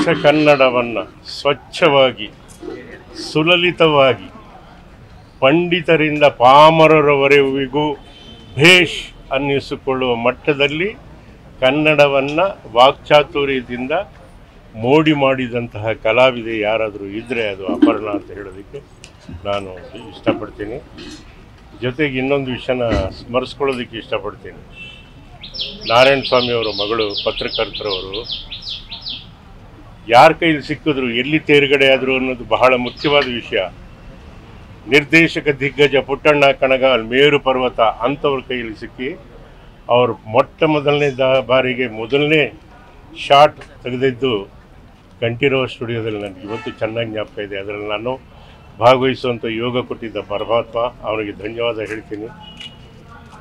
ಅಚ್ಚ ಕನ್ನಡವನ್ನು ಸ್ವಚ್ಛವಾಗಿ ಸುಲಲಿತವಾಗಿ ಪಂಡಿತರಿಂದ ಪಾಮರರವರೆವಿಗೂ ಭೇಷ್ ಅನ್ನಿಸಿಕೊಳ್ಳುವ ಮಟ್ಟದಲ್ಲಿ ಕನ್ನಡವನ್ನು ವಾಕ್ಚಾತುರ್ಯದಿಂದ ಮೋಡಿ ಮಾಡಿದಂತಹ ಕಲಾವಿದೆ ಯಾರಾದರೂ ಇದ್ದರೆ ಅದು ಅಪರ್ಣಾ ಅಂತ ಹೇಳೋದಕ್ಕೆ ನಾನು ಇಷ್ಟಪಡ್ತೀನಿ. ಜೊತೆಗೆ ಇನ್ನೊಂದು ವಿಷಯನ ಸ್ಮರಿಸ್ಕೊಳ್ಳೋದಕ್ಕೆ ಇಷ್ಟಪಡ್ತೀನಿ. ನಾರಾಯಣ ಸ್ವಾಮಿಯವರ ಮಗಳು ಪತ್ರಕರ್ತರವರು ಯಾರ ಕೈಲಿ ಸಿಕ್ಕಿದ್ರು, ಎಲ್ಲಿ ತೇರ್ಗಡೆ ಆದರು ಅನ್ನೋದು ಬಹಳ ಮುಖ್ಯವಾದ ವಿಷಯ. ನಿರ್ದೇಶಕ ದಿಗ್ಗಜ ಪುಟ್ಟಣ್ಣ ಕಣಗಾಲ್, ಮೇರು ಪರ್ವತ ಅಂಥವ್ರ ಕೈಯಲ್ಲಿ ಸಿಕ್ಕಿ ಅವರು ಮೊದಲನೇ ಬಾರಿಗೆ ಮೊದಲನೇ ಶಾಟ್ ತೆಗೆದಿದ್ದು ಕಂಠೀರವ ಸ್ಟುಡಿಯೋದಲ್ಲಿ ನನಗೆ ಇವತ್ತು ಚೆನ್ನಾಗಿ ಜ್ಞಾಪಕ ಇದೆ. ಅದರಲ್ಲಿ ನಾನು ಭಾಗವಹಿಸುವಂಥ ಯೋಗ ಕೊಟ್ಟಿದ್ದ ಪರಮಾತ್ಮ ಅವನಿಗೆ ಧನ್ಯವಾದ ಹೇಳ್ತೀನಿ.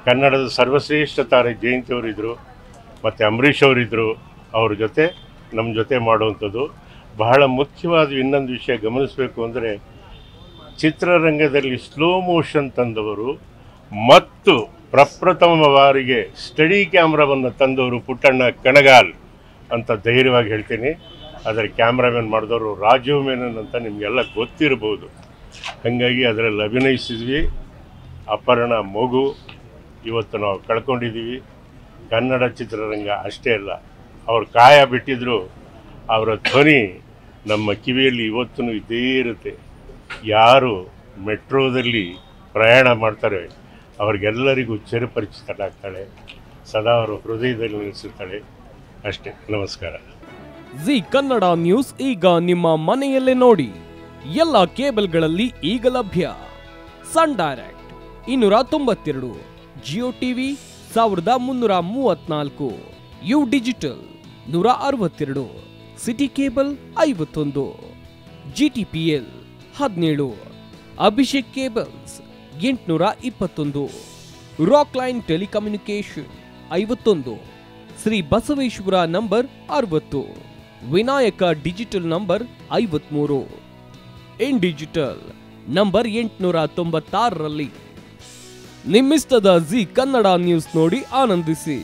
ಕನ್ನಡದ ಸರ್ವಶ್ರೇಷ್ಠ ತಾರೆ ಜಯಂತಿಯವರಿದ್ದರು, ಮತ್ತು ಅಂಬರೀಷ್ ಅವರಿದ್ದರು. ಅವ್ರ ಜೊತೆ ನಮ್ಮ ಜೊತೆ ಮಾಡುವಂಥದ್ದು ಬಹಳ ಮುಖ್ಯವಾದ. ಇನ್ನೊಂದು ವಿಷಯ ಗಮನಿಸಬೇಕು ಅಂದರೆ, ಚಿತ್ರರಂಗದಲ್ಲಿ ಸ್ಲೋ ಮೋಷನ್ ತಂದವರು ಮತ್ತು ಪ್ರಪ್ರಥಮ ಬಾರಿಗೆ ಸ್ಟಡಿ ಕ್ಯಾಮ್ರಾವನ್ನು ತಂದವರು ಪುಟ್ಟಣ್ಣ ಕಣಗಾಲ್ ಅಂತ ಧೈರ್ಯವಾಗಿ ಹೇಳ್ತೀನಿ. ಅದರ ಕ್ಯಾಮ್ರಾಮನ್ ಮಾಡಿದವರು ರಾಜೀವ್ ಮೆನನ್ ಅಂತ ನಿಮಗೆಲ್ಲ ಗೊತ್ತಿರ್ಬೋದು. ಹಾಗಾಗಿ ಅದರಲ್ಲಿ ಅಭಿನಯಿಸಿದ್ವಿ. ಅಪರ್ಣ ಮಗು ಇವತ್ತು ನಾವು ಕಳ್ಕೊಂಡಿದ್ದೀವಿ. ಕನ್ನಡ ಚಿತ್ರರಂಗ ಅಷ್ಟೇ ಅಲ್ಲ, ಅವ್ರು ಕಾಯ ಬಿಟ್ಟಿದ್ರು, ಅವರ ಧ್ವನಿ ನಮ್ಮ ಕಿವಿಯಲ್ಲಿ ಇವತ್ತೂ ಇದ್ದೇ ಇರುತ್ತೆ. ಯಾರು ಮೆಟ್ರೋದಲ್ಲಿ ಪ್ರಯಾಣ ಮಾಡ್ತಾರೆ ಅವ್ರಿಗೆಲ್ಲರಿಗೂ ಚಿರಪರಿಚಿತರಾಗ್ತಾಳೆ, ಸದಾ ಅವರು ಹೃದಯದಲ್ಲಿ ನಿಲ್ಲಿಸುತ್ತಾಳೆ. ಅಷ್ಟೇ. ನಮಸ್ಕಾರ. ಜಿ ಕನ್ನಡ ನ್ಯೂಸ್ ಈಗ ನಿಮ್ಮ ಮನೆಯಲ್ಲೇ ನೋಡಿ. ಎಲ್ಲ ಕೇಬಲ್ಗಳಲ್ಲಿ ಈಗ ಲಭ್ಯ. Sun Direct 292, Jio TV 1334, U digital 162, City cable 51, GTPL 17, Abhishek cables 821, Rock Line telecommunication 51, Shri Basaveshwara number 60, Vinayaka digital number 53, In digital number 896ರಲ್ಲಿ. ನಿಮ್ಮಿಸ್ತದ ಜಿ ಕನ್ನಡ ನ್ಯೂಸ್ ನೋಡಿ ಆನಂದಿಸಿ.